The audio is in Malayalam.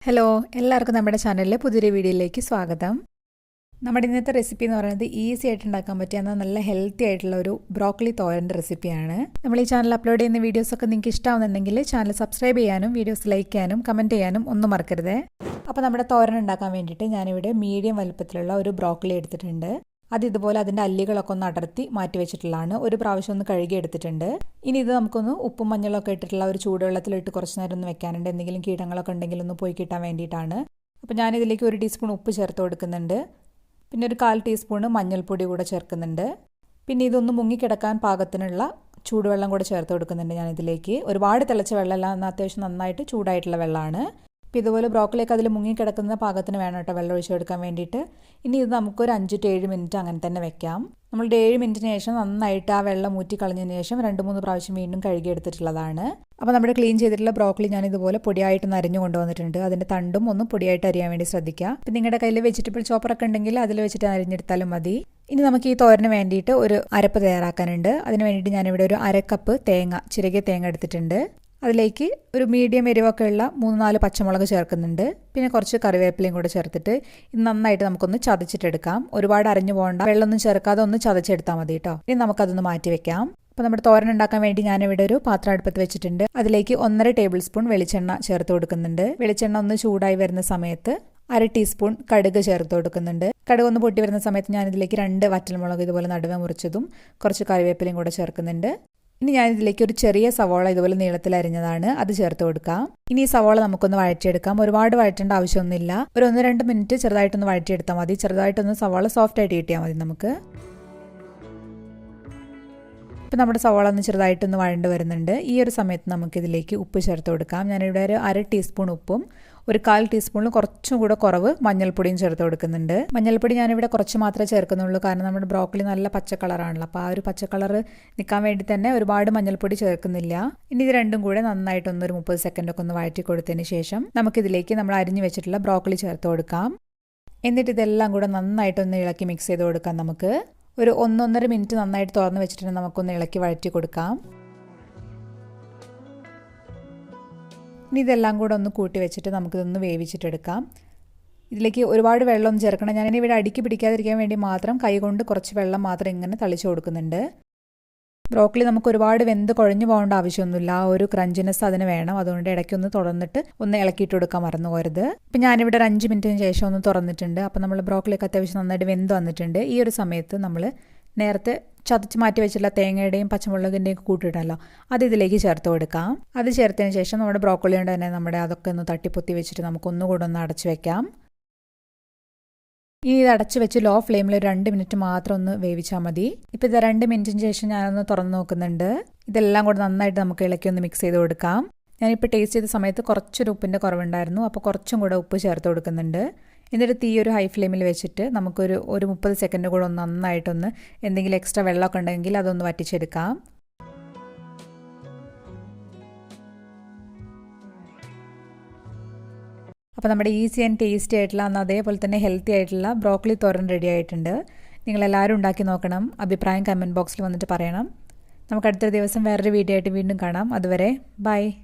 ഹലോ എല്ലാവർക്കും നമ്മുടെ ചാനലിലെ പുതിയൊരു വീഡിയോയിലേക്ക് സ്വാഗതം. നമ്മുടെ ഇന്നത്തെ റെസിപ്പി എന്ന് പറയുന്നത് ഈസി ആയിട്ട് ഉണ്ടാക്കാൻ പറ്റിയ നല്ല ഹെൽത്തി ആയിട്ടുള്ള ഒരു ബ്രോക്കലി തോരൻ്റെ റെസിപ്പിയാണ്. നമ്മൾ ഈ ചാനൽ അപ്ലോഡ് ചെയ്യുന്ന വീഡിയോസൊക്കെ നിങ്ങൾക്ക് ഇഷ്ടമാവുന്നുണ്ടെങ്കിൽ ചാനൽ സബ്സ്ക്രൈബ് ചെയ്യാനും വീഡിയോസ് ലൈക്ക് ചെയ്യാനും കമൻറ്റ് ചെയ്യാനും ഒന്നും മറക്കരുത്. അപ്പോൾ നമ്മുടെ തോരൻ ഉണ്ടാക്കാൻ വേണ്ടിയിട്ട് ഞാനിവിടെ മീഡിയം വലുപ്പത്തിലുള്ള ഒരു ബ്രോക്കലി എടുത്തിട്ടുണ്ട്. അത് ഇതുപോലെ അതിൻ്റെ അല്ലികളൊക്കെ ഒന്ന് അടർത്തി മാറ്റി വെച്ചിട്ടുള്ളതാണ്. ഒരു പ്രാവശ്യം ഒന്ന് കഴുകി എടുത്തിട്ടുണ്ട്. ഇനി ഇത് നമുക്കൊന്ന് ഉപ്പും മഞ്ഞളൊക്കെ ഇട്ടിട്ടുള്ള ഒരു ചൂടുവെള്ളത്തിലിട്ട് കുറച്ച് നേരം ഒന്ന് വെക്കാനുണ്ട്. എന്തെങ്കിലും കീടങ്ങളൊക്കെ ഉണ്ടെങ്കിൽ ഒന്ന് പോയി കിട്ടാൻ വേണ്ടിയിട്ടാണ്. അപ്പോൾ ഞാനിതിലേക്ക് 1 ടീസ്പൂൺ ഉപ്പ് ചേർത്ത് കൊടുക്കുന്നുണ്ട്. പിന്നെ ഒരു 1/4 ടീസ്പൂൺ മഞ്ഞൾപ്പൊടി കൂടെ ചേർക്കുന്നുണ്ട്. പിന്നെ ഇതൊന്ന് മുങ്ങിക്കിടക്കാൻ പാകത്തിനുള്ള ചൂടുവെള്ളം കൂടെ ചേർത്ത് കൊടുക്കുന്നുണ്ട് ഞാനിതിലേക്ക്. ഒരുപാട് തിളച്ച വെള്ളമല്ല, എന്നാൽ അത്യാവശ്യം നന്നായിട്ട് ചൂടായിട്ടുള്ള വെള്ളമാണ്. അപ്പോൾ ഇതുപോലെ ബ്രോക്കലിയൊക്കെ അതിൽ മുങ്ങിക്കിടക്കുന്ന പാകത്തിന് വേണം കേട്ടോ വെള്ളം ഒഴിച്ചെടുക്കാൻ വേണ്ടിയിട്ട്. ഇനി ഇത് നമുക്കൊരു 5 to 7 മിനിറ്റ് അങ്ങനെ തന്നെ വെക്കാം. നമ്മൾ 7 മിനിറ്റിന് ശേഷം നന്നായിട്ട് ആ വെള്ളം ഊറ്റി കളഞ്ഞതിന് ശേഷം 2-3 പ്രാവശ്യം വീണ്ടും കഴുകിയെടുത്തിട്ടുള്ളതാണ്. അപ്പോൾ നമ്മുടെ ക്ലീൻ ചെയ്തിട്ടുള്ള ബ്രോക്കലി ഞാൻ ഇതുപോലെ പൊടിയായിട്ടൊന്ന് അരിഞ്ഞു കൊണ്ടുവന്നിട്ടുണ്ട്. അതിൻ്റെ തണ്ടും ഒന്ന് പൊടിയായിട്ട് അരിയാൻ വേണ്ടി ശ്രദ്ധിക്കുക. അപ്പോൾ നിങ്ങളുടെ കയ്യിൽ വെജിറ്റബിൾ ചോപ്പറൊക്കെ ഉണ്ടെങ്കിൽ അതിൽ വെച്ചിട്ട് അരിഞ്ഞെടുത്താലും മതി. ഇനി നമുക്ക് ഈ തോരന് വേണ്ടിയിട്ട് ഒരു അരപ്പ് തയ്യാറാക്കാനുണ്ട്. അതിന് വേണ്ടിയിട്ട് ഞാനിവിടെ ഒരു 1/2 കപ്പ് തേങ്ങ, ചിരകിയ തേങ്ങ എടുത്തിട്ടുണ്ട്. അതിലേക്ക് ഒരു മീഡിയം എരിവൊക്കെ ഉള്ള 3-4 പച്ചമുളക് ചേർക്കുന്നുണ്ട്. പിന്നെ കുറച്ച് കറിവേപ്പിലയും കൂടെ ചേർത്തിട്ട് ഇത് നന്നായിട്ട് നമുക്കൊന്ന് ചതച്ചിട്ടെടുക്കാം. ഒരുപാട് അരഞ്ഞു പോകണ്ട, വെള്ളമൊന്നും ചേർക്കാതെ ഒന്ന് ചതച്ചെടുത്താൽ മതി കേട്ടോ. ഇനി നമുക്കതൊന്ന് മാറ്റി വെക്കാം. അപ്പോൾ നമ്മുടെ തോരൻ ഉണ്ടാക്കാൻ വേണ്ടി ഞാനിവിടെ ഒരു പാത്രം അടുപ്പത്ത് വെച്ചിട്ടുണ്ട്. അതിലേക്ക് 1.5 ടേബിൾ സ്പൂൺ വെളിച്ചെണ്ണ ചേർത്ത് കൊടുക്കുന്നുണ്ട്. വെളിച്ചെണ്ണ ഒന്ന് ചൂടായി വരുന്ന സമയത്ത് 1/2 ടീസ്പൂൺ കടുക് ചേർത്ത് കൊടുക്കുന്നുണ്ട്. കടുക് ഒന്ന് പൊട്ടി വരുന്ന സമയത്ത് ഞാനിതിലേക്ക് 2 വറ്റൽമുളക് ഇതുപോലെ നടുവെ മുറിച്ചതും കുറച്ച് കറിവേപ്പിലയും കൂടെ ചേർക്കുന്നുണ്ട്. ഇനി ഞാനിതിലേക്ക് ഒരു ചെറിയ സവോള ഇതുപോലെ നീളത്തിൽ അരിഞ്ഞതാണ്, അത് ചേർത്ത് കൊടുക്കാം. ഇനി ഈ സവോള നമുക്കൊന്ന് വഴറ്റിയെടുക്കാം. ഒരുപാട് വഴറ്റേണ്ട ആവശ്യമൊന്നുമില്ല. ഒരു 1-2 മിനിറ്റ് ചെറുതായിട്ടൊന്ന് വഴറ്റിയെടുത്താൽ മതി. ചെറുതായിട്ടൊന്ന് സവോള സോഫ്റ്റ് ആയിട്ട് കിട്ടിയാൽ മതി നമുക്ക്. ഇപ്പം നമ്മുടെ സവോള ഒന്ന് ചെറുതായിട്ടൊന്ന് വഴണ്ട് വരുന്നുണ്ട്. ഈ ഒരു സമയത്ത് നമുക്കിതിലേക്ക് ഉപ്പ് ചേർത്ത് കൊടുക്കാം. ഞാനിവിടെ ഒരു 1/2 ടീസ്പൂൺ ഉപ്പും ഒരു 1/4 ടീസ്പൂണിൽ കുറച്ചും കൂടെ കുറവ് മഞ്ഞൾപ്പൊടിയും ചേർത്ത് കൊടുക്കുന്നുണ്ട്. മഞ്ഞൾപ്പൊടി ഞാനിവിടെ കുറച്ച് മാത്രമേ ചേർക്കുന്നുള്ളൂ, കാരണം നമ്മുടെ ബ്രോക്കലി നല്ല പച്ച കളറാണല്ലോ. അപ്പോൾ ആ ഒരു പച്ച കളർ നിൽക്കാൻ വേണ്ടി തന്നെ ഒരുപാട് മഞ്ഞൾപ്പൊടി ചേർക്കുന്നില്ല. ഇനി ഇത് രണ്ടും കൂടെ നന്നായിട്ടൊന്നൊരു 30 സെക്കൻഡൊക്കെ ഒന്ന് വഴറ്റി കൊടുത്തതിന് ശേഷം നമുക്കിതിലേക്ക് നമ്മൾ അരിഞ്ഞു വെച്ചിട്ടുള്ള ബ്രോക്കലി ചേർത്ത് കൊടുക്കാം. എന്നിട്ട് ഇതെല്ലാം കൂടെ നന്നായിട്ടൊന്ന് ഇളക്കി മിക്സ് ചെയ്ത് കൊടുക്കാം. നമുക്ക് ഒരു 1-1.5 മിനിറ്റ് നന്നായിട്ട് തുറന്ന് വെച്ചിട്ടുണ്ടെങ്കിൽ നമുക്കൊന്ന് ഇളക്കി വഴറ്റി കൊടുക്കാം. ഇനി ഇതെല്ലാം കൂടെ ഒന്ന് കൂട്ടി വെച്ചിട്ട് നമുക്കിതൊന്ന് വേവിച്ചിട്ടെടുക്കാം. ഇതിലേക്ക് ഒരുപാട് വെള്ളമൊന്നും ചേർക്കണം. ഞാനിവിടെ അടുക്കി പിടിക്കാതിരിക്കാൻ വേണ്ടി മാത്രം കൈകൊണ്ട് കുറച്ച് വെള്ളം മാത്രം ഇങ്ങനെ തളിച്ചു കൊടുക്കുന്നുണ്ട്. ബ്രോക്കലി നമുക്ക് ഒരുപാട് വെന്ത് കുഴഞ്ഞു പോകേണ്ട ആവശ്യമൊന്നുമില്ല. ആ ഒരു ക്രഞ്ചിനെസ് അതിന് വേണം. അതുകൊണ്ട് ഇടയ്ക്കൊന്ന് തുറന്നിട്ട് ഒന്ന് ഇളക്കിയിട്ട് കൊടുക്കാൻ മറന്നു പോരുത്. ഇപ്പം ഞാനിവിടെ ഒരു 5 മിനിറ്റിന് ശേഷം ഒന്ന് തുറന്നിട്ടുണ്ട്. അപ്പം നമ്മൾ ബ്രോക്കലിയൊക്കെ അത്യാവശ്യം നന്നായിട്ട് വെന്ത് വന്നിട്ടുണ്ട്. ഈ ഒരു സമയത്ത് നമ്മൾ നേരത്തെ ചതച്ച് മാറ്റി വെച്ചിട്ടുള്ള തേങ്ങയുടെയും പച്ചമുളകിൻ്റെയും കൂട്ടിയിട്ടല്ലോ, അത് ഇതിലേക്ക് ചേർത്ത് കൊടുക്കാം. അത് ചേർത്തതിന് ശേഷം നമ്മുടെ ബ്രോക്കലി കൊണ്ട് തന്നെ നമ്മുടെ അതൊക്കെ ഒന്ന് തട്ടിപ്പൊത്തി വെച്ചിട്ട് നമുക്കൊന്നുകൂടെ ഒന്ന് അടച്ചു വെക്കാം. ഇനി ഇത് അടച്ചു വെച്ച് ലോ ഫ്ലെയിമിൽ 2 മിനിറ്റ് മാത്രം ഒന്ന് വേവിച്ചാൽ മതി. ഇപ്പോൾ ഇത് 2 മിനിറ്റിന് ശേഷം ഞാനൊന്ന് തുറന്ന് നോക്കുന്നുണ്ട്. ഇതെല്ലാം കൂടെ നന്നായിട്ട് നമുക്ക് ഇളക്കി ഒന്ന് മിക്സ് ചെയ്ത് കൊടുക്കാം. ഞാനിപ്പോൾ ടേസ്റ്റ് ചെയ്ത സമയത്ത് കുറച്ചൊരു ഉപ്പിൻ്റെ കുറവുണ്ടായിരുന്നു. അപ്പോൾ കുറച്ചും കൂടെ ഉപ്പ് ചേർത്ത് കൊടുക്കുന്നുണ്ട്. എന്നിട്ട് തീ ഒരു ഹൈ ഫ്ലെയിമിൽ വെച്ചിട്ട് നമുക്കൊരു 30 സെക്കൻഡ് കൂടെ ഒന്ന് നന്നായിട്ടൊന്ന് എന്തെങ്കിലും എക്സ്ട്രാ വെള്ളമൊക്കെ ഉണ്ടെങ്കിൽ അതൊന്ന് വറ്റിച്ചെടുക്കാം. അപ്പോൾ നമ്മുടെ ഈസി ആൻഡ് ടേസ്റ്റി ആയിട്ടുള്ള അതേപോലെ തന്നെ ഹെൽത്തി ആയിട്ടുള്ള ബ്രോക്കലി തോരൻ റെഡി ആയിട്ടുണ്ട്. നിങ്ങളെല്ലാവരും ഉണ്ടാക്കി നോക്കണം. അഭിപ്രായം കമൻറ്റ് ബോക്സിൽ വന്നിട്ട് പറയണം. നമുക്ക് അടുത്ത ദിവസം വേറൊരു വീഡിയോ ആയിട്ട് വീണ്ടും കാണാം. അതുവരെ ബൈ.